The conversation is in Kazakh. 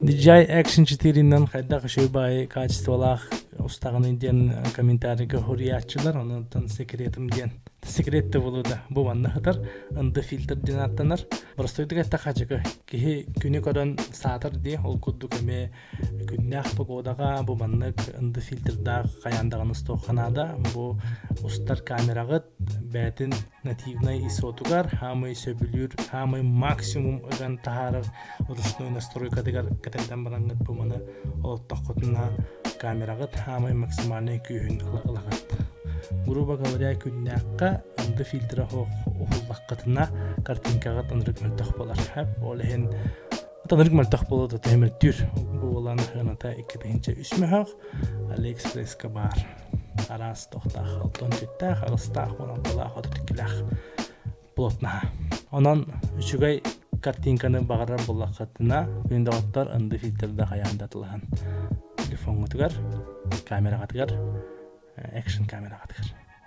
DJI Action 4'inden kayda şöyle bay kачестволах устаганы ден комментарийге хуриячылар, онтон секретим ден секретте болуда бу ванна хатар ынды фильтр ден аттанар. Простойдык атта хачыгы кихи күнү көрөн саатыр ди ол кудду кеме күннах погодага бу маннык ынды фильтрда каяндагын стоханада бу устар камерагыт бәтин нативный исотугар хамы сөбүлүр хамы максимум ыган тахарар ручной настройка дегар катайдан барангыт бу маны олоттокотуна камерагыт хамы максимальный күйүн ылагат. Грубо говоря, күннәккә ынды фильтра хуллаккатына картинкага тандырып мөлтөх болар. Хәп олehen тандырып мөлтөх болот темир түр. Бу уланы хыната 2-нче үсмәхәк AliExpress-ка бар. Арас тохтах, алтон төттәх, агыстах, онан була хатыклах. Плотна. Онан үчүгәй картинканы багарар буллаккатына виндовтар ынды фильтрда каяндатылган. Телефонга тигәр, камерага тигәр, экшн камерага тигәр.